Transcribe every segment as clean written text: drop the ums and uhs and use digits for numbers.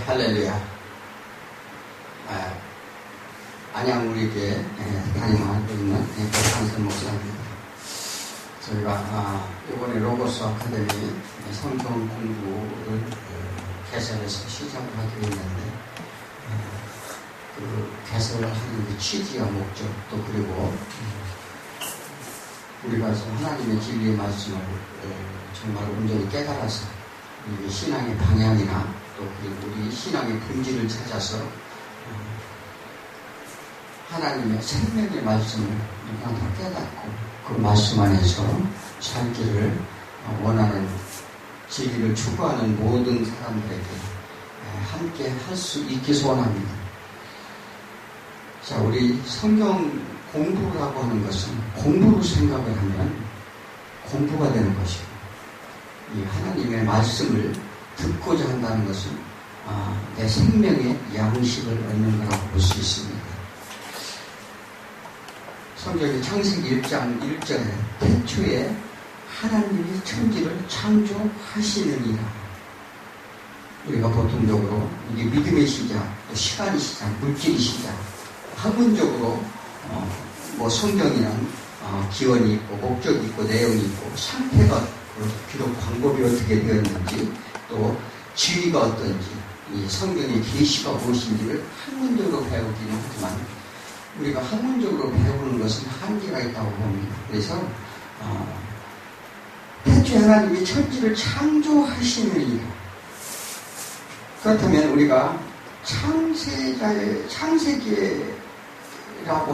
할렐루야. 안양우리교회 담임하고 있는 박한선 목사입니다. 저희가 이번에 로고스 아카데미 성경 공부를 개설해서 시작을 하기로 했는데 그 개설을 하는 취지와 목적도 그리고 우리가 하나님의 진리의 말씀을 정말 온전히 깨달아서 우리 신앙의 방향이나 또 그리고 우리 신앙의 본질을 찾아서 하나님의 생명의 말씀을 우리가 다 깨닫고 그 말씀 안에서 살기를 원하는 진리를 추구하는 모든 사람들에게 함께 할 수 있기 소원합니다. 자, 우리 성경 공부라고 하는 것은 공부로 생각을 하면 공부가 되는 것이고, 이 하나님의 말씀을 듣고자 한다는 것은 내 생명의 양식을 얻는 거라고 볼 수 있습니다. 성경의 창세기 1장 1절에 태초에 하나님이 천지를 창조하시느니라. 우리가 보통적으로 이게 믿음의 시작, 또 시간의 시작, 물질의 시작, 학문적으로 뭐 성경이란 기원이 있고 목적이 있고 내용이 있고 상태가 비록 방법이 어떻게 되었는지 또 지위가 어떤지 이 성경의 계시가 무엇인지를 학문적으로 배우기는 하지만 우리가 학문적으로 배우는 것은 한계가 있다고 봅니다. 그래서 태초에 하나님이 천지를 창조하시느니라. 그렇다면 우리가 창세기라고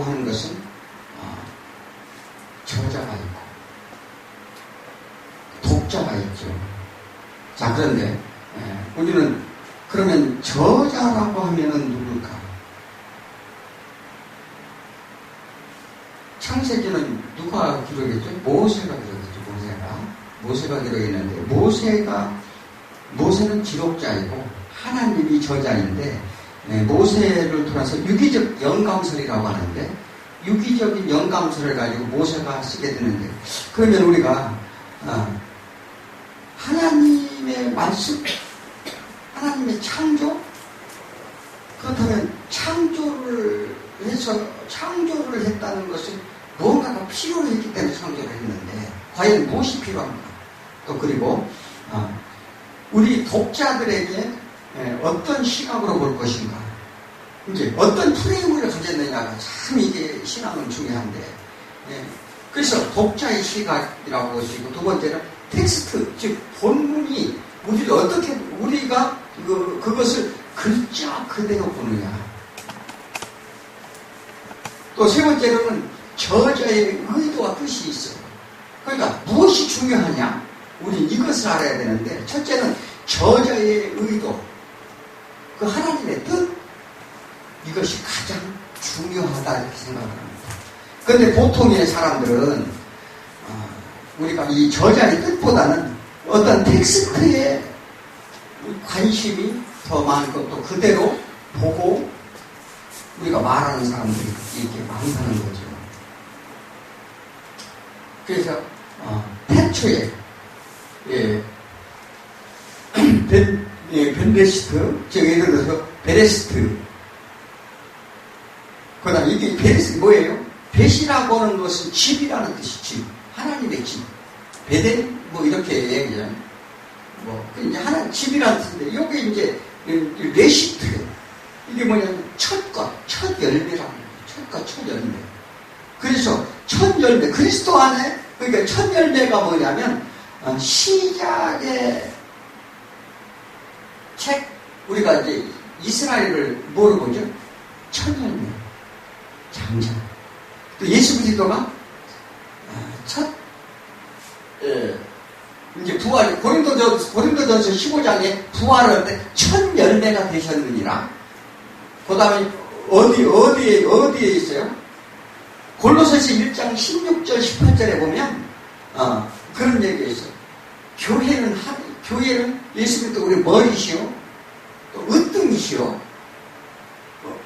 하는 것은 저자가 있고 독자가 있죠. 자, 그런데 우리는 그러면 저자라고 하면은 누굴까? 창세기는 누가 기록했죠? 모세가 기록했죠. 모세가 기록했는데 모세는 기록자이고 하나님이 저자인데 모세를 통해서 유기적 영감설이라고 하는데 유기적인 영감설을 가지고 모세가 쓰게 되는데 그러면 우리가 하나님의 말씀, 하나님의 창조? 그렇다면 창조를 했다는 것은 뭔가가 필요로 했기 때문에 창조를 했는데 과연 무엇이 필요한가? 또 그리고 우리 독자들에게 어떤 시각으로 볼 것인가? 이제 어떤 프레임을 가졌느냐가 참 이게 신앙은 중요한데 그래서 독자의 시각이라고 보시고 두 번째는 텍스트, 즉 본문이 우리가 그것을 글자 그대로 보느냐. 또 세 번째로는 저자의 의도와 뜻이 있어. 그러니까 무엇이 중요하냐? 우린 이것을 알아야 되는데 첫째는 저자의 의도, 그 하나님의 뜻, 이것이 가장 중요하다 이렇게 생각을 합니다. 그런데 보통의 사람들은 우리가 이 저자의 뜻보다는 어떤 텍스트에 관심이 더 많고 또 그대로 보고 우리가 말하는 사람들이 이렇게 많다는 거죠. 그래서 태초에 벤레시트, 즉 예를 들어서 베레스트, 그 다음에 이게 베레스트 뭐예요? 벳이라고 하는 것은 집이라는 뜻이 집, 하나님의 집. 베덴 뭐 이렇게 얘기하면 이제 하나님 집이라는 뜻인데 이게 이제 레시트, 이게 뭐냐면 첫 열매라는 거예요. 첫 열매. 그래서 첫 열매, 그리스도 안에, 그러니까 첫 열매가 뭐냐면, 시작의 책, 우리가 이제 이스라엘을 뭐로 보죠? 첫 열매, 장자. 또 예수 그리스도가 이제 부활, 고린도전서 15장에 부활을 할 때 첫 열매가 되셨느니라. 그 다음에 어디에 있어요? 골로새서 1장 16절 18절에 보면 그런 얘기가 있어요. 교회는 예수 그리스도 우리 머리시오, 또 으뜸이시오,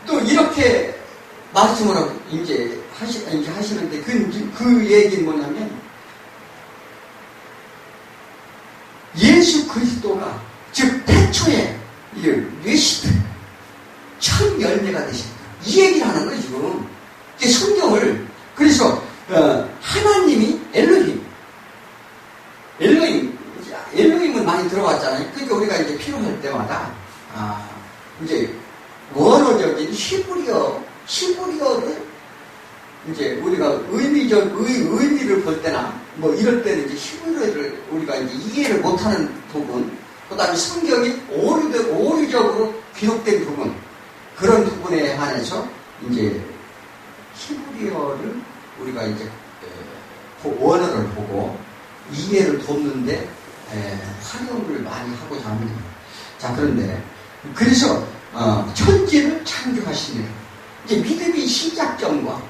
또 이렇게 말씀을 하고 이제 하시는데 그 얘기는 뭐냐면 예수 그리스도가 즉 태초에 외시드 첫 열매가 되셨다. 이 얘기를 하는 거예요, 지금. 이게 성경을, 그래서, 하나님이 엘로힘은 많이 들어봤잖아요. 그러니까 우리가 이제 필요할 때마다, 이제, 원어적인 히브리어를 이제 우리가 의미를 볼 때나, 뭐 이럴 때는 이제 히브리어를 우리가 이제 이해를 못하는 부분, 그 다음에 성경이 오류적으로 기록된 부분, 그런 부분에 한해서 이제 히브리어를 우리가 이제 원어를 보고 이해를 돕는데 활용을 많이 하고자 합니다. 자, 그런데 그래서 천지를 창조하시는 이제 믿음의 시작점과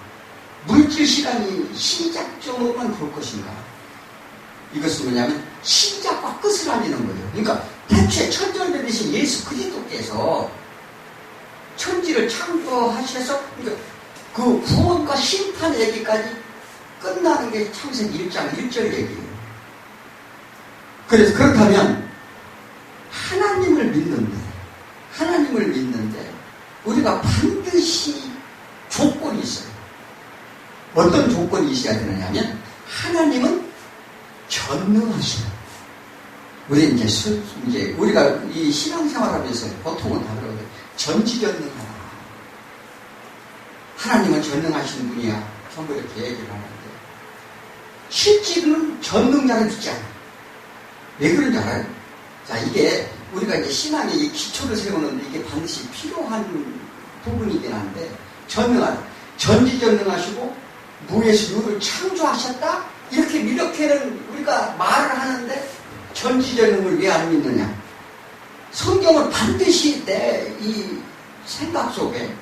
물질 시간이 시작점으로만 볼 것인가? 이것은 뭐냐면 시작과 끝을 알리는 거예요. 그러니까 태초에 천지를 되신 예수 그리스도께서 천지를 창조하셔서 그러니까 그 구원과 심판 얘기까지 끝나는 게 창세기 1장 1절 얘기예요. 그래서 그렇다면 하나님을 믿는데 우리가 반드시 조건이 있어요. 어떤 조건이 있어야 되느냐면 하나님은 전능하시다. 우리 이제 우리가 이 신앙생활하면서 보통은 다 그러거든요. 전지전능하다. 하나님은 전능하신 분이야. 전부 이렇게 얘기를 하는데 실제로는 전능자를 믿지 않아요. 왜 그런지 알아요? 자, 이게 우리가 이제 신앙의 이 기초를 세우는데 이게 반드시 필요한 부분이긴 한데 전능하다. 전지전능하시고 무에서 유를 창조하셨다? 이렇게는 우리가 말을 하는데 전지전능을 왜 안 믿느냐? 성경은 반드시 내 이 생각 속에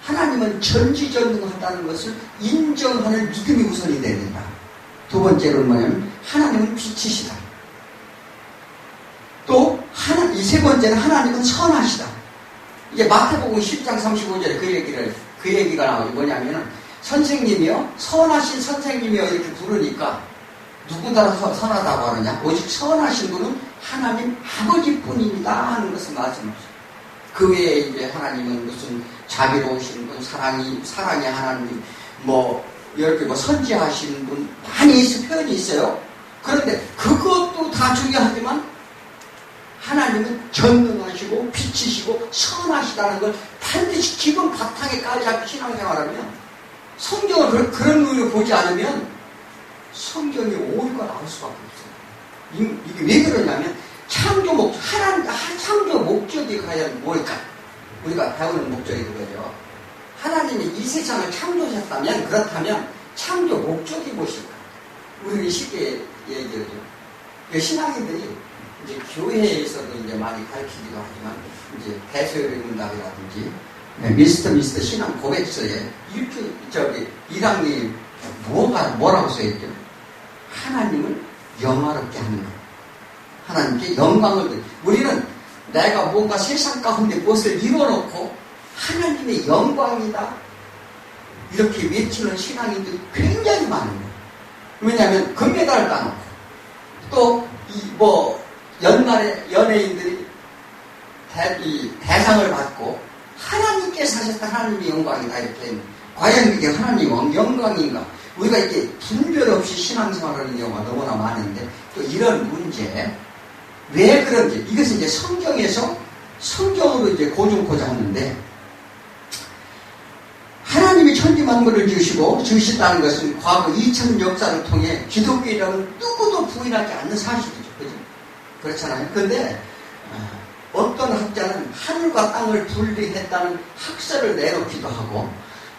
하나님은 전지전능하다는 것을 인정하는 믿음이 우선이 돼야 된다. 두 번째로는 뭐냐면 하나님은 빛이시다. 또 이 세 번째는 하나님은 선하시다. 이게 마태복음 10장 35절에 그 얘기가 나오죠. 뭐냐면은 선생님이요, 선하신 선생님이요 이렇게 부르니까 누구나 선하다고 하느냐? 오직 선하신 분은 하나님 아버지뿐입니다 하는 것을 말씀하셨어요. 그 외에 이제 하나님은 무슨 자비로우신 분, 사랑의 하나님, 뭐 이렇게 뭐 선지하시는 분 많이 표현이 있어요. 그런데 그것도 다 중요하지만 하나님은 전능하시고 빛이시고 선하시다는 걸 반드시 기본 바탕에 깔고 신앙생활하면 성경을 그런 의미로 보지 않으면 성경이 오류가 나올 수밖에 없어요. 이게 왜 그러냐면 창조 목적이 과연 뭘까? 우리가 배우는 목적이 그거죠. 하나님이 이 세상을 창조하셨다면 그렇다면 창조 목적이 무엇일까? 우리는 쉽게 얘기하죠. 신앙인들이 이제 교회에서도 이제 많이 가르치기도 하지만 이제 대소요리 문답이라든지 미스터 신앙 고백서에 1학년이 뭐라고 써있죠? 하나님을 영화롭게 하는 것. 하나님께 영광을 우리는 내가 뭔가 세상 가운데 무엇을 이뤄놓고 하나님의 영광이다 이렇게 외치는 신앙인들이 굉장히 많은 거예요. 왜냐하면 금메달을 따놓고 또 연말에 연예인들이 대상을 받고 하나님께서 하셨다 하나님의 영광이다 이렇게 과연 이게 하나님의 영광인가? 우리가 이게 분별 없이 신앙생활하는 경우가 너무나 많은데 또 이런 문제 왜 그런지 이것은 이제 성경으로 이제 고증코자 하는데 하나님이 천지 만물을 지으셨다는 것은 과거 2000 역사를 통해 기독교이라는 누구도 부인하지 않는 사실이죠. 그죠? 그렇잖아요. 그런데 어떤 학자는 하늘과 땅을 분리했다는 학설을 내놓기도 하고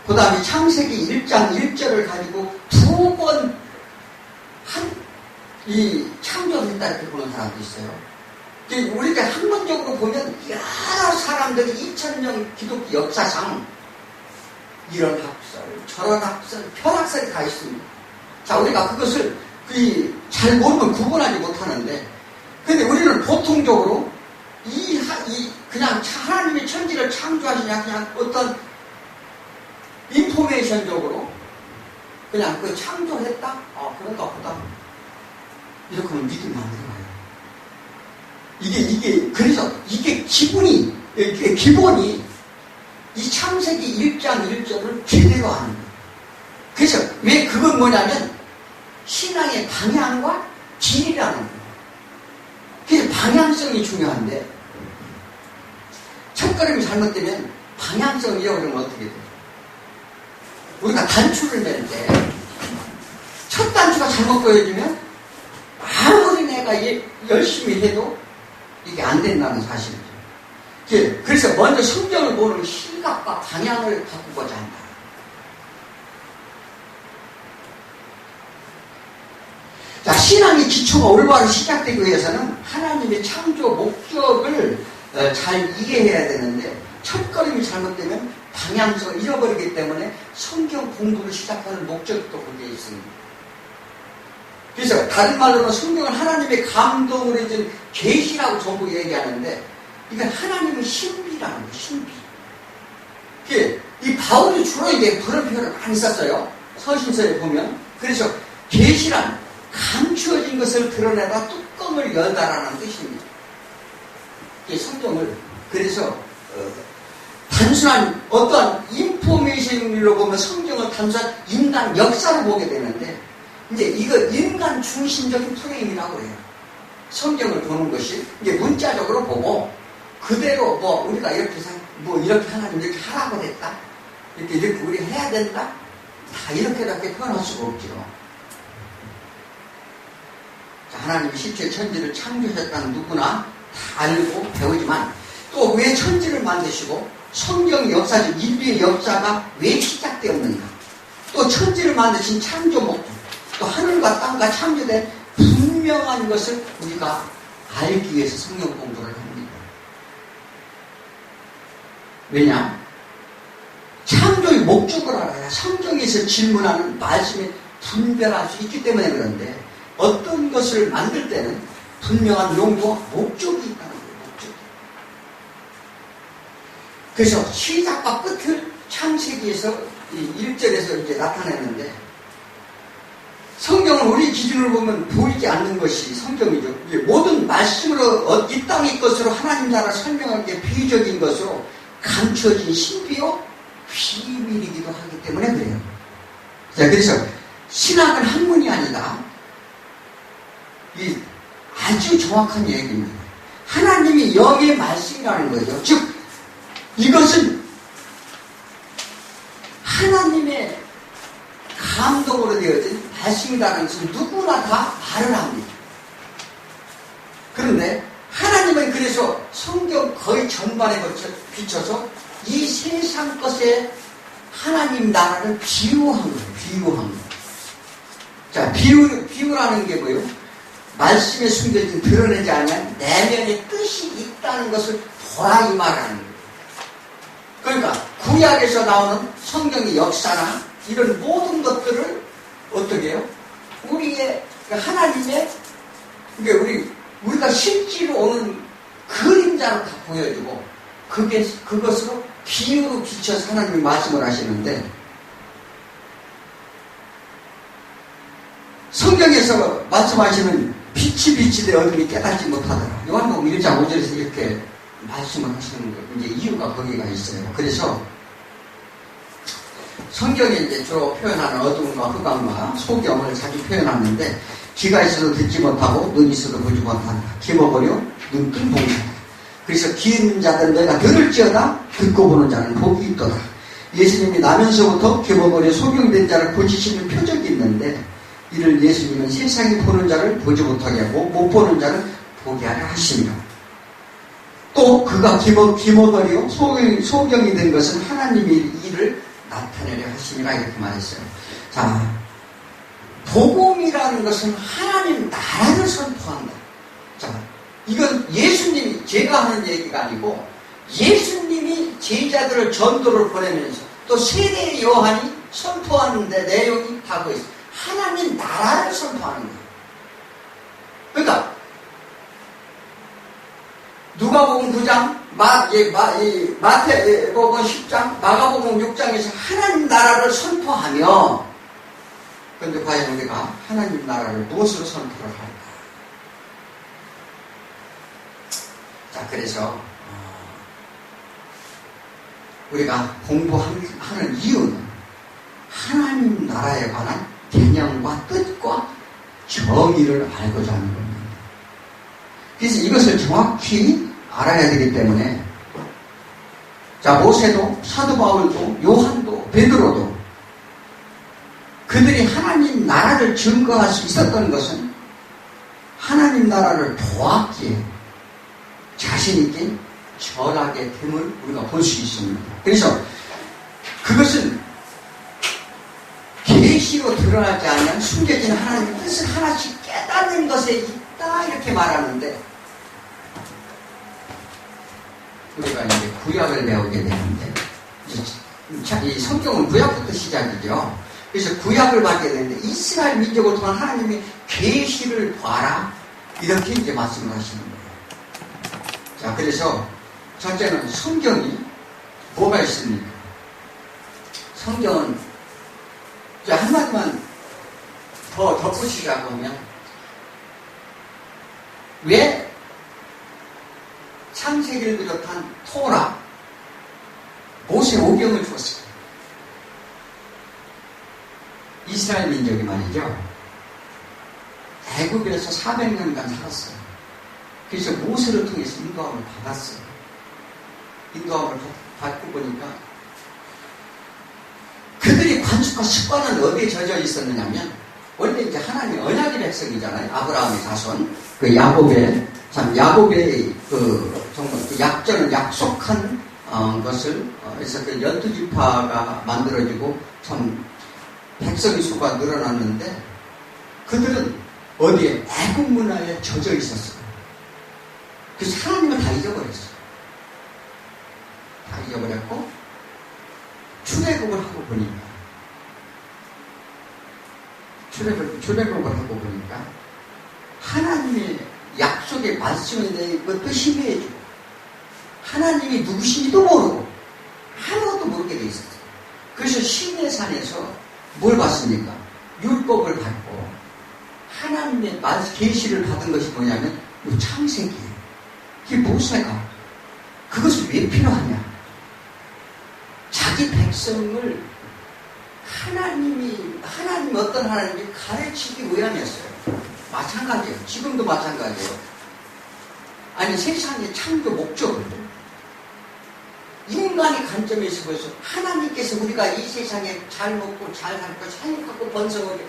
그 다음에 창세기 1장 1절을 가지고 두 번 이 창조했다 이렇게 보는 사람도 있어요. 우리가 학문적으로 보면 여러 사람들이 2000년 기독교 역사상 이런 학설, 저런 학설, 편학설이 다 있습니다. 자, 우리가 그것을 잘 모르면 구분하지 못하는데 근데 우리는 보통적으로 그냥 하나님이 천지를 창조하시냐 그냥 어떤 인포메이션적으로 그냥 창조했다? 그런가 보다. 이렇게 하면 믿음이 안 들어가요. 그래서 이게 기분이 이게 기본이 이 창세기 1장 1절을 제대로 하는 거예요. 그래서 왜 그건 뭐냐면 신앙의 방향과 길이라는 거예요. 그래서 방향성이 중요한데 첫걸음이 잘못되면 방향성을 잃어버리면 어떻게 돼요? 우리가 단추를 맬 때 첫 단추가 잘못 보여지면 아무리 내가 열심히 해도 이게 안 된다는 사실이죠. 그래서 먼저 성경을 보는 시각과 방향을 바꾸고자 한다. 자, 신앙의 기초가 올바로 시작되기 위해서는 하나님의 창조 목적을 잘 이해해야 되는데 첫걸음이 잘못되면 방향성을 잃어버리기 때문에 성경 공부를 시작하는 목적이 또 거기에 있습니다. 그래서 다른 말로는 성경은 하나님의 감동으로 해준 계시라고 전부 얘기하는데 이건 하나님의 신비라는 거예요. 신비. 이 바울이 주로 이제 그런 표현을 많이 썼어요. 서신서에 보면. 그래서 계시란 감추어진 것을 드러내다 뚜껑을 열다라는 뜻입니다. 성경을 그래서 단순한 어떠한 인포메이션으로 보면 성경을 단순한 인간 역사로 보게 되는데 이제 이거 인간 중심적인 프레임이라고 해요. 성경을 보는 것이 이제 문자적으로 보고 그대로 뭐 우리가 이렇게 이렇게 하나님 이렇게 하라고 했다. 이렇게 우리 해야 된다. 다 이렇게 표현할 수가 없죠. 하나님이 십체 천지를 창조하셨다는 누구나 다 알고 배우지만 또 왜 천지를 만드시고 성경의 역사적 인류의 역사가 왜 시작되었는가, 또 천지를 만드신 창조 목적, 또 하늘과 땅과 창조된 분명한 것을 우리가 알기 위해서 성경 공부를 합니다. 왜냐? 창조의 목적을 알아야 성경에서 질문하는 말씀에 분별할 수 있기 때문에 그런데 어떤 것을 만들 때는 분명한 용도와 목적이 있다는 거예요. 목적. 그래서 시작과 끝을 창세기에서 1절에서 이제 나타내는데 성경은 우리 기준으로 보면 보이지 않는 것이 성경이죠. 모든 말씀으로 이 땅의 것으로 하나님 나라 설명하기에 비유적인 것으로 감추어진 신비요 비밀이기도 하기 때문에 그래요. 자, 그래서 신학은 학문이 아니다. 이 아주 정확한 얘기입니다. 하나님이 영의 말씀이라는 거죠. 즉 이것은 하나님의 감동으로 되어진 말씀이라는 것은 누구나 다 말을 합니다. 그런데 하나님은 그래서 성경 거의 전반에 비춰서 이 세상 것에 하나님 나라를 비유한 거예요. 비유한 거예요. 자, 비유라는 게 뭐예요? 말씀에 숨겨진 드러내지 않은 내면의 뜻이 있다는 것을 보라 이 말하는 거예요. 그러니까 구약에서 나오는 성경의 역사나 이런 모든 것들을 어떻게 해요? 우리의 하나님의 우리가 실제로 오는 그림자로 다 보여주고 그것으로 비유로 비춰서 하나님이 말씀을 하시는데 성경에서 말씀하시는 빛이 되 어둠이 깨닫지 못하더라. 요한복음 1장 5절에서 이렇게 말씀을 하시는 거 이제 이유가 거기가 있어요. 그래서 성경에 이제 주로 표현하는 어둠과 흑암과 소경을 자주 표현하는데 귀가 있어도 듣지 못하고 눈이 있어도 보지 못한다. 김어버려 눈뜬 봉사다. 그래서 귀 있는 자들 내가 들을지어다 듣고 보는 자는 복이 있도다. 예수님이 나면서부터 김어버려 소경된 자를 고치시는 표적이 있는데 이를 예수님은 세상이 보는 자를 보지 못하게 하고 못 보는 자를 보게 하려 하십니다. 또 그가 김어버려 소경이 된 것은 하나님의 일을 나타내려 하심이라 이렇게 말했어요. 자, 복음이라는 것은 하나님 나라를 선포한다. 자, 이건 예수님이 제가 하는 얘기가 아니고 예수님이 제자들을 전도를 보내면서 또 세례 요한이 선포하는 데 내용이 다 거기 있어요. 하나님 나라를 선포하는 거예요. 그러니까 누가복음 9장, 마태복음 10장, 마가복음 6장에서 하나님 나라를 선포하며 그런데 과연 우리가 하나님 나라를 무엇으로 선포를 할까? 자, 그래서 우리가 공부하는 이유는 하나님 나라에 관한 개념과 뜻과 정의를 알고자 하는 겁니다. 그래서 이것을 정확히 알아야 되기 때문에 자, 모세도 사도 바울도 요한도 베드로도 그들이 하나님 나라를 증거할 수 있었던 것은 하나님 나라를 보았기에 자신있게 전하게 됨을 우리가 볼 수 있습니다. 그래서 그것은 계시로 드러나지 않는 숨겨진 하나님의 뜻을 하나씩 깨닫는 것에 있다 이렇게 말하는데 우리가 이제 구약을 배우게 되는데 이 성경은 구약부터 시작이죠. 그래서 구약을 받게 되는데 이스라엘 민족을 통한 하나님의 계시를 봐라 이렇게 이제 말씀을 하시는 거예요. 자, 그래서 첫째는 성경이 뭐가 있습니까? 성경은 한마디만 더 덧붙이자고 하면 왜 창세기를 비롯한 토라 모세 오경을 주었을까? 이스라엘 민족이 말이죠. 애굽에서 400년간 살았어요. 그래서 모세를 통해서 인도함을 받았어요. 인도함을 받고 보니까 그들이 관습과 습관은 어디에 젖어 있었느냐면 원래 이제 하나님 언약의 백성이잖아요. 아브라함의 자손. 그 야곱의 정말 그 약전을 약속한 것을 그래서 그 12지파가 만들어지고 참 백성의 수가 늘어났는데 그들은 어디에 애굽 문화에 젖어 있었어요. 그래서 하나님을 다 잊어버렸어요. 다 잊어버렸고 출애굽을 하고 보니까 출애굽을 하고 보니까 하나님의 약속의 말씀에 대해 것도 희미해지고 하나님이 누구신지도 모르고 아무것도 모르게 돼 있었어요. 그래서 시내산에서 뭘 봤습니까? 율법을 받고 하나님의 계시를 받은 것이 뭐냐면 이 창세기예요. 이게 모세가 그것을 왜 필요하냐? 자기 백성을 하나님 어떤 하나님이 가르치기 위함이었어요. 마찬가지예요. 지금도 마찬가지예요. 아니 세상의 창조 목적을 인간의 관점에서 보여서 하나님께서 우리가 이 세상에 잘 먹고 잘 살고 잘 행복하고 번성하게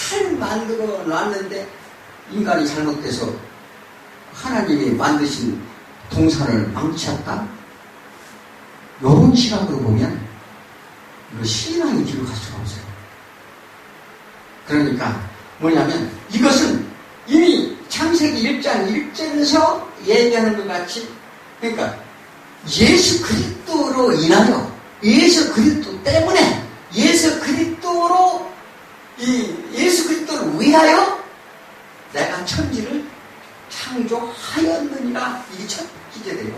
잘 만들어 놨는데 인간이 잘못돼서 하나님이 만드신 동산을 망쳤다? 이런 시각으로 보면 이거 신앙이 뒤로 갈 수가 없어요. 그러니까 뭐냐면 이것은 이미 창세기 1장 1절에서 얘기하는 것 같이 그러니까 예수 그리스도로 인하여 예수 그리스도 때문에 예수 그리스도를 위하여 내가 천지를 창조하였느니라. 이게 첫 기제돼요.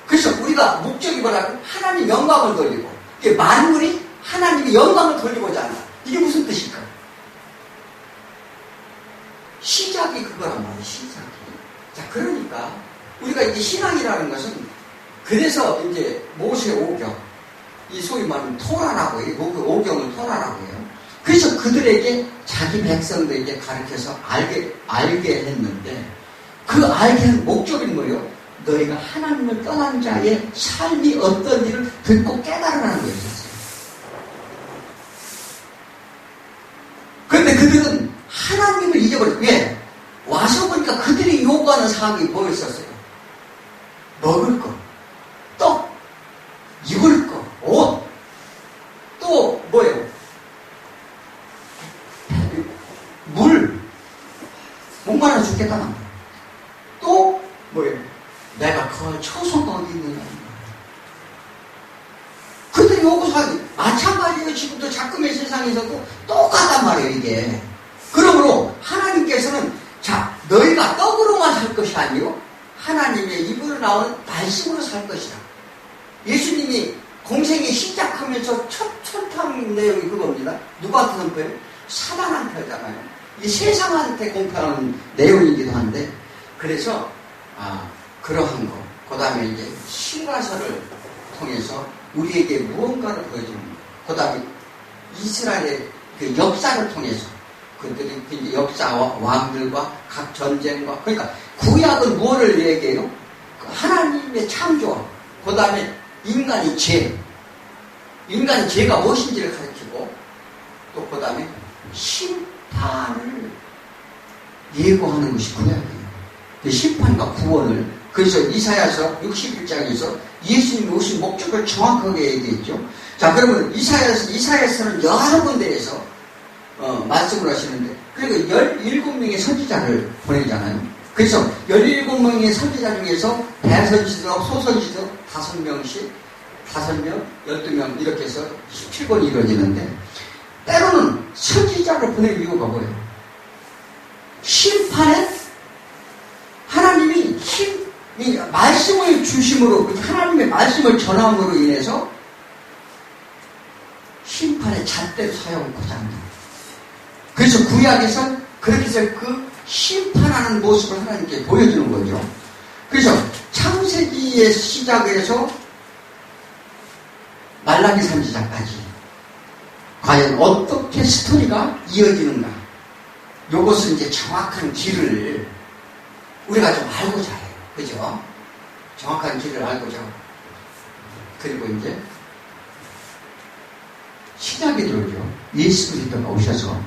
그래서 우리가 목적이 뭐라고? 하나님 영광을 돌리고 이게 만물이 하나님의 영광을 돌리고자 한다. 이게 무슨 뜻일까? 시작이 그거란 말이에요. 시작이. 자, 그러니까 우리가 이제 신앙이라는 것은 그래서 이제 모세 오경, 이 소위 말하는 토라라고 해요. 오경을 토라라고 해요. 그래서 그들에게 자기 백성들에게 가르쳐서 알게 했는데 그 알게 한 목적이 뭐예요? 너희가 하나님을 떠난 자의 삶이 어떤지를 듣고 깨달으라는 거였어요. 그런데 그들은 하나님을 잊어버렸어요. 왜? 와서 보니까 그들이 요구하는 사항이 뭐였었어요? 먹을 것, 떡, 입을 것, 옷, 또 뭐예요? 물, 목마르 죽겠다는 거예요. 또 뭐예요? 내가 그 처소가 어디 있느냐. 그들이 요구사항이 마찬가지예요. 지금도 작금의 세상에서도 똑같단 말이에요. 이게. 그러므로 하나님께서는 자 너희가 떡으로만 살 것이 아니요 하나님의 입으로 나오는 말씀으로 살 것이다. 예수님이 공생이 시작하면서 첫 선포한 내용이 그겁니다. 누구한테 선포해요? 사단한테 하잖아요. 이게 세상한테 공표하는 내용이기도 한데 그래서 그러한 거 그 다음에 이제 신과서를 통해서 우리에게 무언가를 보여줍니다. 그 다음에 이스라엘의 그 역사를 통해서 그들이 그 역사와 왕들과 각 전쟁과, 그러니까 구약은 무엇을 얘기해요? 하나님의 창조와 그 다음에 인간의 죄가 무엇인지를 가르치고, 또 그 다음에 심판을 예고하는 것이 구약이에요. 그 심판과 구원을, 그래서 이사야서 61장에서 예수님이 오신 목적을 정확하게 얘기했죠. 자, 그러면 이사야서는 여러 군데에서 말씀을 하시는데, 그리고 17명의 선지자를 보내잖아요. 그래서 17명의 선지자 중에서 대선지서, 소선지서 5명씩, 5명, 12명 이렇게 해서 17권이 이루어지는데, 때로는 선지자를 보낼 이유가 뭐예요? 심판에 하나님이 말씀을 주심으로, 하나님의 말씀을 전함으로 인해서 심판의 잣대로 사용하고자 합니다. 그래서 구약에서 그렇게 해서 그 심판하는 모습을 하나님께 보여주는 거죠. 그래서 창세기의 시작에서 말라기 선지자까지 과연 어떻게 스토리가 이어지는가, 요것을 이제 정확한 길을 우리가 좀 알고자 해요. 그죠? 정확한 길을 알고자 하고, 그리고 이제 신약이 들어오죠. 예수 그리스도가 오셔서.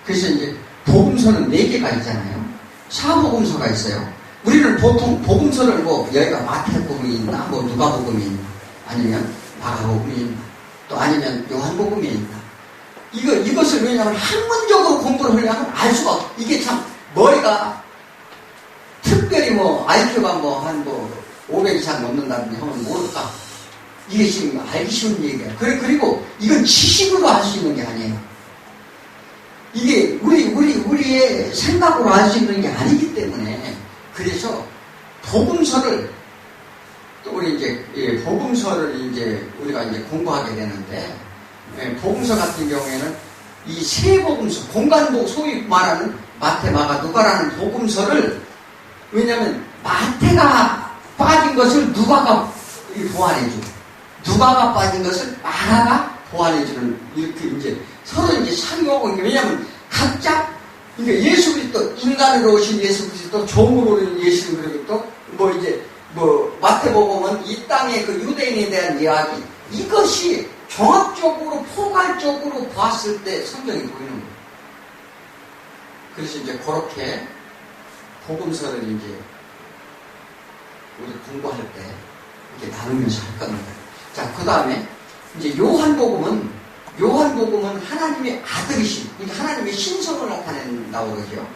그래서 이제 복음서는 4개가 있잖아요. 사복음서가 있어요. 우리는 보통 복음서를 뭐 여기가 마태복음이 있나, 뭐 누가복음이 있나, 아니면 마가복음이 있나, 또 아니면 요한복음이 있나. 이것을 왜냐하면 학문적으로 공부를 하려면 알 수가 없어. 이게 참 머리가 특별히 뭐 IQ가 한 500 이상 넘는다든지 하면 모를까. 이게 지금 알기 쉬운 얘기야. 그리고 이건 지식으로 알 수 있는 게 아니에요. 이게 우리의 생각으로 알 수 있는 게 아니기 때문에, 그래서 복음서를 또 우리 이제 복음서를 이제 우리가 이제 공부하게 되는데, 복음서 같은 경우에는 이 세 복음서, 공간복 소위 말하는 마태, 마가, 누가라는 복음서를, 왜냐하면 마태가 빠진 것을 누가가 보완해주고, 누가가 빠진 것을 마가가 보완해주는, 이렇게 이제 서로 이제 상용하고, 왜냐하면 각자, 그러니까 예수 그리스도, 인간으로 오신 예수 그리스도, 종으로 오신 예수 그리스도, 마태복음은 이 땅의 그 유대인에 대한 이야기, 이것이 종합적으로, 포괄적으로 봤을 때 성경이 보이는 거예요. 그래서 이제 그렇게 복음서를 이제 우리 공부할 때 이렇게 나누면서 할 겁니다. 자, 그 다음에 이제 요한복음은 하나님의 아들이신, 그러니까 하나님의 신성을 나타낸다고 그러죠.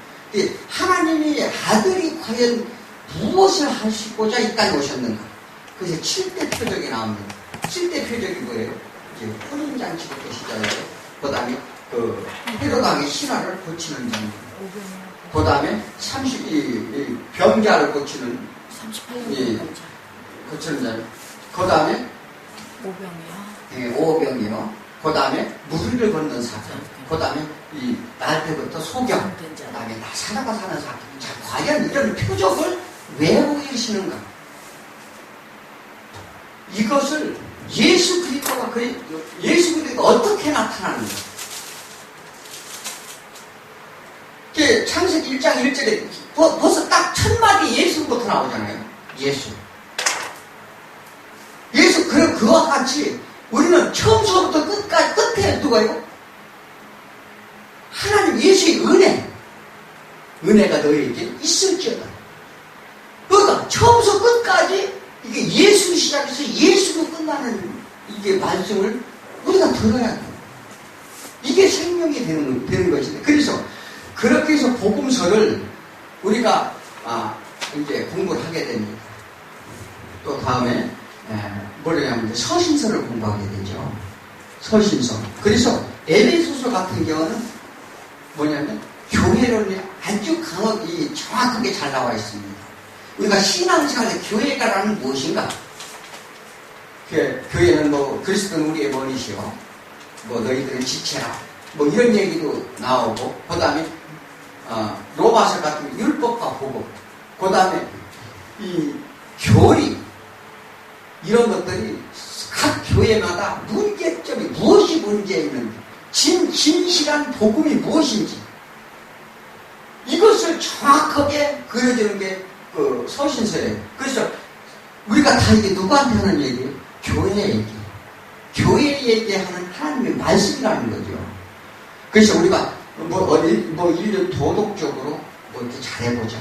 하나님의 아들이 과연 무엇을 하시고자 이 땅에 오셨는가? 그래서 7대 표적이 나옵니다. 7대 표적이 뭐예요? 이제 혼인잔치부터 시작해서, 그 다음에 헤로당의 신화를 고치는 장면, 그 다음에 병자를 고치는 38년 고치는 장면, 그 다음에 오병이요. 그 다음에 물을 걷는 사건, 그 다음에 날 때부터 소경, 그 다음에 나사로가 사는 사건. 자, 과연 이런 표적을 왜 보이시는가? 이것을 예수 그리스도가 어떻게 나타나는가? 창세기 1장 1절에 벌써 딱 첫 마디 예수부터 나오잖아요. 예수. 그와 같이 우리는 처음서부터 끝까지, 끝에 누가요? 하나님 예수의 은혜가 너희에게 있을지어다. 그러니까 처음서 끝까지 이게 예수 시작해서 예수로 끝나는 이게 말씀을 우리가 들어야 돼요. 이게 생명이 되는 것인데, 그래서 그렇게 해서 복음서를 우리가 이제 공부를 하게 됩니다. 또 다음에 뭐냐면 서신서를 공부하게 되죠. 서신서. 그래서 에베소서 같은 경우는 뭐냐면 교회론이 아주 강하게 정확하게 잘 나와 있습니다. 우리가 신앙생활에 교회가라는 무엇인가? 교회는 그리스도는 우리의 머리시오, 너희들은 지체라, 이런 얘기도 나오고, 그 다음에 로마서 같은 율법과 복음, 그 다음에 이 교리, 이런 것들이 교회마다 문제점이 무엇이 문제 있는지, 진실한 복음이 무엇인지, 이것을 정확하게 그려주는 게 그 서신서예요. 그래서 우리가 다 이게 누구한테 하는 얘기예요? 교회 얘기. 교회 얘기하는 하나님의 말씀이라는 거죠. 그래서 우리가 일년 도덕적으로 이렇게 잘해보자,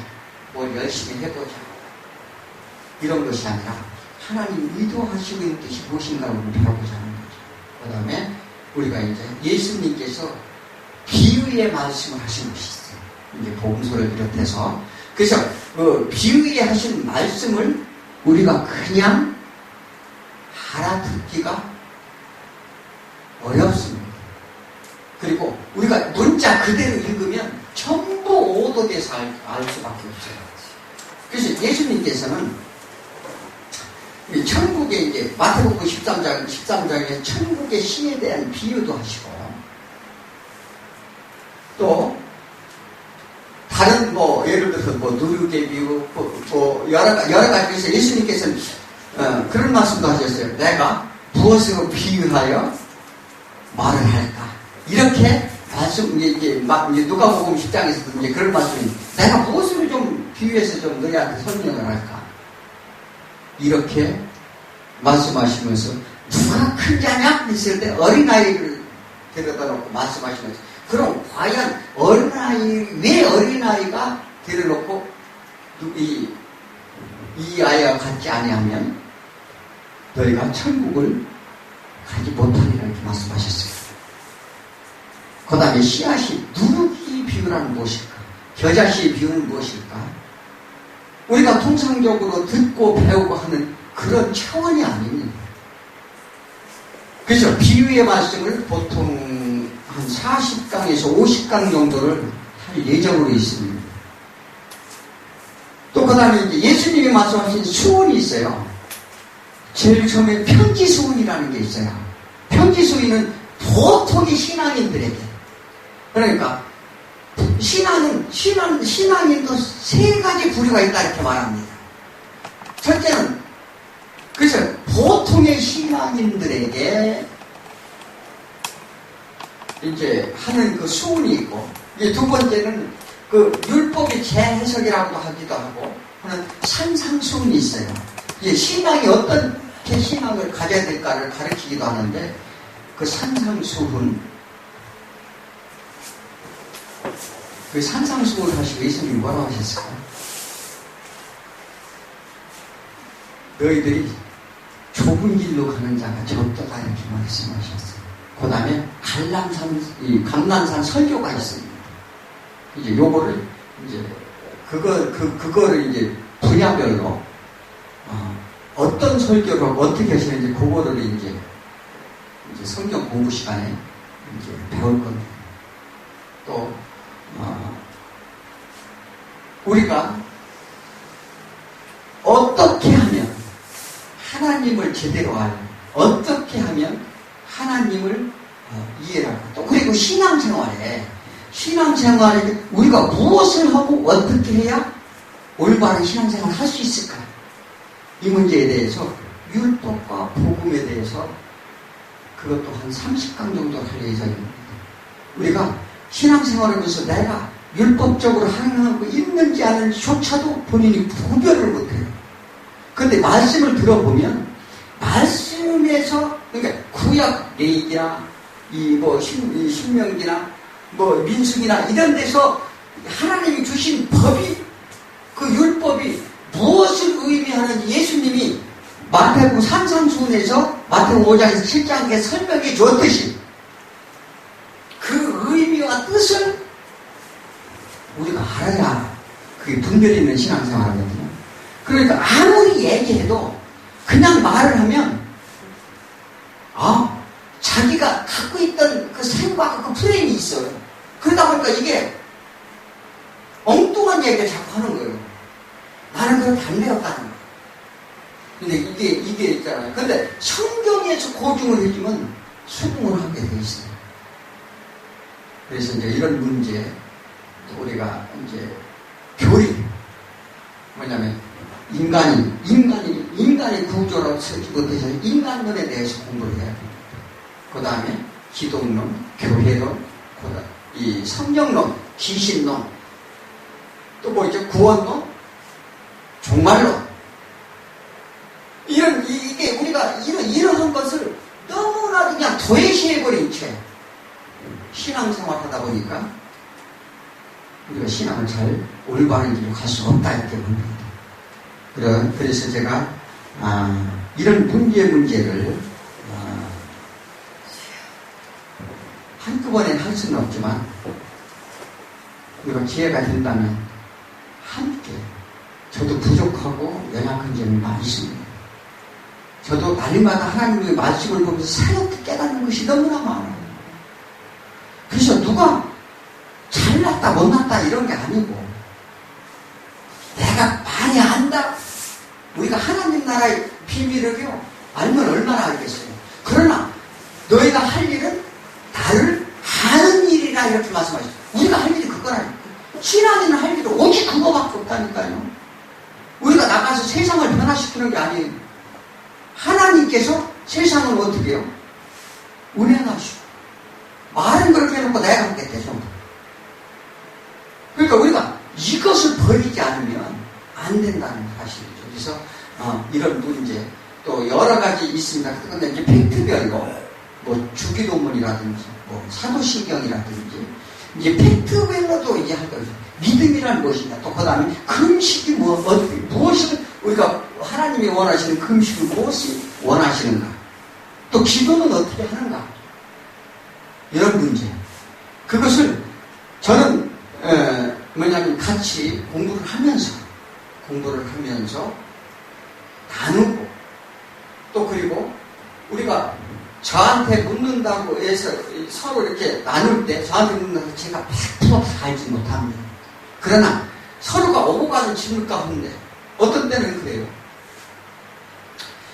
열심히 해보자, 이런 것이 아니라 하나님 의도하시고 있는 뜻이 무엇인가를 배워보자 하는 거죠. 그 다음에 우리가 이제 예수님께서 비유의 말씀을 하신 것이 있어요. 이제 복음서를 비롯해서. 그래서 그 비유에 하신 말씀을 우리가 그냥 알아듣기가 어렵습니다. 그리고 우리가 문자 그대로 읽으면 전부 오독해서 알 수밖에 없어요. 그래서 예수님께서는 천국에 이제 마태복음 13장에 천국의 신에 대한 비유도 하시고, 또 다른 예를 들어서 누룩의 비유, 여러 가지에서 예수님께서는 그런 말씀도 하셨어요. 내가 무엇으로 비유하여 말을 할까? 이렇게 말씀, 이제 누가복음 10장에서도 이제 그런 말씀이, 내가 무엇으로 좀 비유해서 좀 너희한테 설명을 할까? 이렇게 말씀하시면서, 누가 큰 자냐? 했을 때 어린아이를 데려다 놓고 말씀하시면서, 그럼 과연 왜 어린아이가 데려놓고 이 아이와 같지 아니하면 너희가 천국을 가지 못하리라 이렇게 말씀하셨어요. 그 다음에 씨앗이 누룩이 비유란 무엇일까? 겨자씨의 비유는 무엇일까? 우리가 통상적으로 듣고 배우고 하는 그런 차원이 아닙니다. 그래서 비유의 말씀을 보통 한 40강에서 50강 정도를 할 예정으로 있습니다. 또 그 다음에 이제 예수님이 말씀하신 수훈이 있어요. 제일 처음에 편지 수훈이라는 게 있어요. 편지 수훈은 보통의 신앙인들에게. 그러니까 신앙인도 세 가지 부류가 있다 이렇게 말합니다. 첫째는 그래서 보통의 신앙인들에게 이제 하는 그 수훈이 있고, 이제 두 번째는 그 율법의 재해석이라고도 하기도 하고 하는 산상수훈이 있어요. 이제 신앙이 어떻게 신앙을 가져야 될까를 가르치기도 하는데, 그 산상수훈, 그 산상수훈을 하시고 예수님이 뭐라고 하셨을까요? 너희들이 좁은 길로 가는 자가 적도다 이렇게 말씀하셨어요. 그 다음에 감난산 설교가 있습니다. 이제 요거를 이제 그거를 이제 분야별로 어떤 설교를 어떻게 하시는지 그거를 이제 성경 공부 시간에 이제 배울 겁니다. 또 우리가 어떻게 하면 하나님을 제대로 어떻게 하면 하나님을 이해하고, 또 그리고 신앙생활에 우리가 무엇을 하고 어떻게 해야 올바른 신앙생활을 할 수 있을까? 이 문제에 대해서 율법과 복음에 대해서 그것도 한 30강 정도 할 예정입니다. 우리가 신앙생활하면서 내가 율법적으로 행하고 있는지 아닌지조차도 본인이 구별을 못해요. 그런데 말씀을 들어보면 말씀에서, 그러니까 구약 레위기나 신명기나 민수기나 이런 데서 하나님이 주신 법이, 그 율법이 무엇을 의미하는지 예수님이 마태복음 산상수훈에서 마태복음 5장에서 7장에 설명해 주었듯이 그 의미와 뜻을 우리가 알아야 그게 분별이 있는 신앙생활이거든요. 그러니까 아무리 얘기해도 그냥 말을 하면 자기가 갖고 있던 그 생각, 그 프레임이 있어요. 그러다 보니까 이게 엉뚱한 얘기를 자꾸 하는 거예요. 나는 그렇게 안 배웠다는 거예요. 근데 이게 있잖아요. 근데 성경에서 고증을 해주면 수긍을 하게 돼 있어요. 그래서 이제 이런 문제, 우리가 이제 교리, 뭐냐면 인간의 구조라고 쓰지 못해서 인간론에 대해서 공부를 해야 됩니다. 그 다음에 기독론, 교회론, 이 성경론, 기신론, 또 뭐 있죠? 구원론, 종말론. 이게 우리가 이러한 것을 너무나 그냥 도외시해버린 채 신앙생활 하다 보니까 우리가 신앙을 잘 올바른 길로 갈 수 없다 이렇게 봅니다. 그래서 제가 이런 문제를 한꺼번에 할 수는 없지만 우리가 기회가 된다면 함께, 저도 부족하고 연약한 점이 많이 있습니다. 저도 날마다 하나님의 말씀을 보면서 새롭게 깨닫는 것이 너무나 많아요. 그래서 누가 잘났다 못났다 이런 게 아니고 내가 많이 안다, 우리가 하나님 나라의 비밀을요 알면 얼마나 알겠어요. 그러나 너희가 할 일은 나를 아는 일이라 이렇게 말씀하셨어요. 우리가 할 일이 그거라니까. 신앙인은 할 일이 오직 그거밖에 없다니까요. 우리가 나가서 세상을 변화시키는 게 아니에요. 하나님께서 세상을 어떻게 해요? 운행하시고 말은 그렇게 해놓고 내가 하겠대 전부. 그러니까 우리가 이것을 버리지 않으면 안 된다는 사실이죠. 그래서 이런 문제 또 여러 가지 있습니다. 그런데 이제 팩트별로 뭐 주기도문이라든지 뭐 사도신경이라든지 이제 팩트별로도 이제 할 거죠. 믿음이란 무엇이냐, 또 그 다음에 금식이 무엇을 우리가 하나님이 원하시는 금식은 무엇이 원하시는가, 또 기도는 어떻게 하는가, 이런 문제. 그것을 저는 뭐냐면 같이 공부를 하면서 나누고, 또 그리고 우리가 저한테 묻는다고 해서 서로 이렇게 나눌 때 저한테 묻는다고 제가 100% 다 알지 못합니다. 그러나 서로가 오고 가는 질문 가운데 어떤 때는 그래요.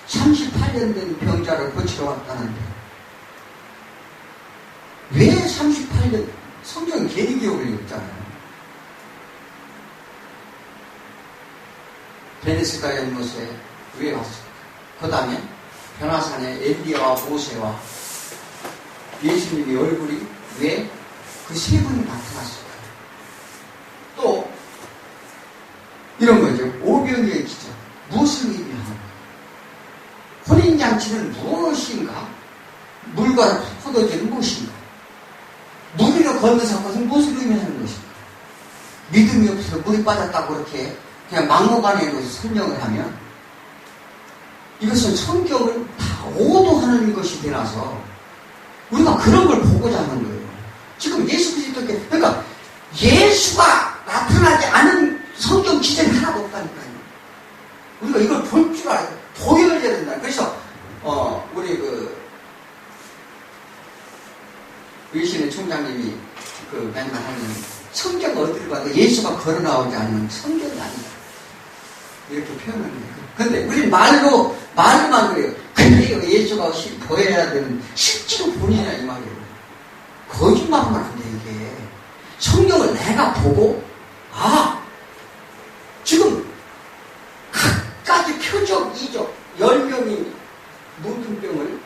38년 된 병자를 고치러 왔다는데 왜 38년, 성경 괜히 기억을 읽잖아요. 베네스다 연못에 왜 왔을까? 그 다음에 변화산에 엘리야와 모세와 예수님의 얼굴이 왜 그 세 분이 나타났을까? 또 이런 거죠. 오병이의 기적, 무엇을 의미하는가? 혼인잔치는 무엇인가? 물과 포도주는 무엇인가? 물 위로 건너서 것은 무엇을 의미하는 것인가? 믿음이 없어서 물이 빠졌다고 그렇게 그냥 막무가내로 설명을 하면 이것은 성경을 다 오도하는 것이 되나서 우리가 그런 걸 보고자 하는 거예요. 지금 예수 그리스도께, 그러니까 예수가 나타나지 않은 성경 기전이 하나도 없다니까요. 우리가 이걸 볼 줄 알아요. 보여야 된다. 그래서 우리 의신의 총장님이 맨날 하는 성경 어디를 봐도 예수가 걸어 나오지 않는 성경이 아니다, 이렇게 표현을 해요. 근데 우리 말로만 그래요. 그래요, 예수가 보여야 되는, 실제로 보이냐 이 말이에요. 거짓말하면 안 돼. 이게 성경을 내가 보고 지금 각가지 표적, 이적 10명이 문둥병을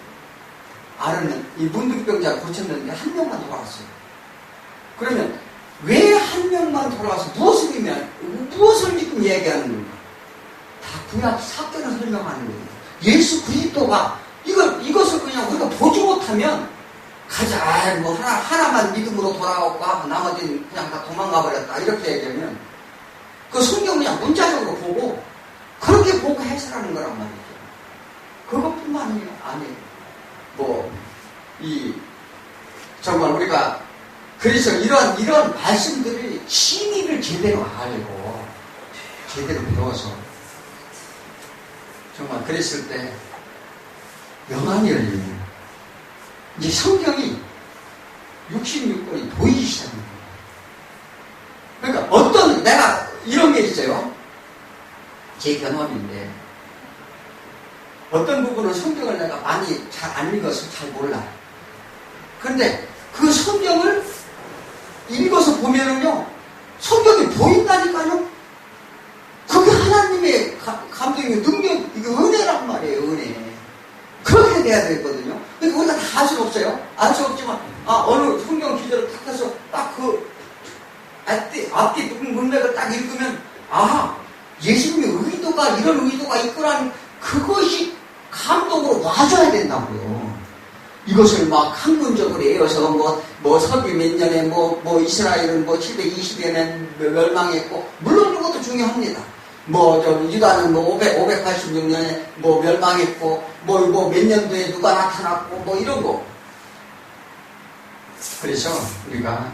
앓는 이 문둥병자를 고쳤는데 한 명만 돌아왔어요. 그러면 왜 한 명만 돌아와서 무엇을 지금 얘기하는 건가? 다 구약 사건을 설명하는 거예요. 예수 그리스도가 이것을 그냥 우리가 보지 못하면 가자, 하나만 믿음으로 돌아오고 하고 나머지는 그냥 다 도망가 버렸다, 이렇게 얘기하면 그 성경 그냥 문자적으로 보고 그렇게 보고 해설하는 거란 말이죠. 그것뿐만이 아니에요. 정말 우리가 그래서 이런 말씀들을 진리를 제대로 알고 제대로 배워서 정말 그랬을 때 영안이 열리는, 이제 성경이 66권이 보이기 시작합니다. 그러니까 내가 이런 게 있어요. 제 경험인데 어떤 부분은 성경을 내가 많이 잘 안 읽어서 잘 몰라요. 그런데 그 성경을 읽어서 보면은요, 성경이 보인다니까요. 그게 하나님 하나님의 감동이 능력, 이거 은혜란 말이에요, 은혜. 그렇게 돼야 되거든요. 근데 우리가 다 알 수는 없어요. 알 수 없지만, 어느 성경 기절을 딱 해서 딱 앞뒤 문맥을 딱 읽으면, 예수님의 의도가, 이런 의도가 있구라는 그것이 감동으로 와줘야 된다고요. 이것을 막 학문적으로 외워서 서기 몇 년에 이스라엘은 720여 년 멸망했고, 물론 이것도 중요합니다. 유다는 586년에 멸망했고, 몇 년도에 누가 나타났고, 이런 거. 그래서 우리가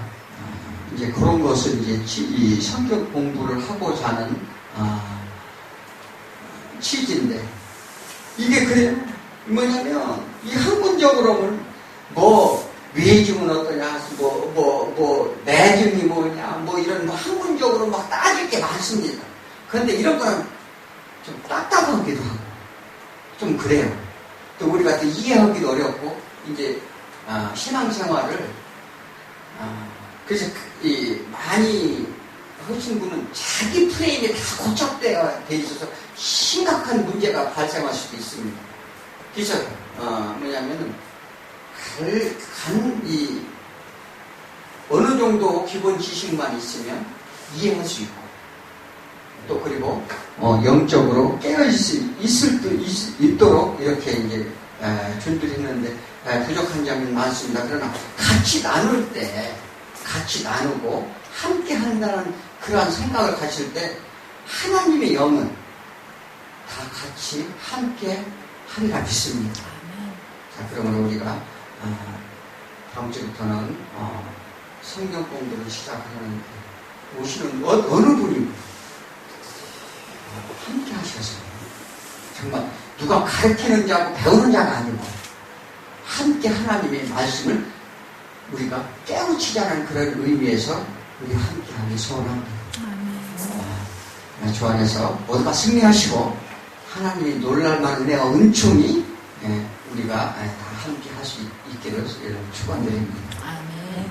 이제 그런 것을 이 성경 공부를 하고자 하는, 취지인데, 이게 그래요. 뭐냐면, 이 학문적으로는 외증은 어떠냐, 내증이 뭐냐, 이런 학문적으로 막 따질 게 많습니다. 그런데 이런 거는 좀 답답하기도 하고, 좀 그래요. 또 우리가 또 이해하기도 어렵고, 이제, 신앙생활을, 그래서 많이 하신 분은 자기 프레임이 다 고착되어 있어서 심각한 문제가 발생할 수도 있습니다. 그래서, 뭐냐면은, 어느 정도 기본 지식만 있으면 이해할 수 있고, 또 그리고, 영적으로 깨어있을 수 있도록 이렇게 이제, 준비를 했는데, 부족한 점이 많습니다. 그러나 같이 나눌 때, 같이 나누고, 함께 한다는 그러한 생각을 가질 때, 하나님의 영은 다 같이 함께 하리라 믿습니다. 자, 그러면 우리가 다음 주부터는 성경 공부를 시작하는데 오시는 어느 분이 함께 하셔서 정말 누가 가르치는 자고 배우는 자가 아니고 함께 하나님의 말씀을 우리가 깨우치자는 그런 의미에서 우리 함께 하기 소원합니다. 주 안에서 모두가 승리하시고 하나님의 놀랄만한 은혜와 은총이 우리가 다 함께 할 수 있기를 축원드립니다. 아멘.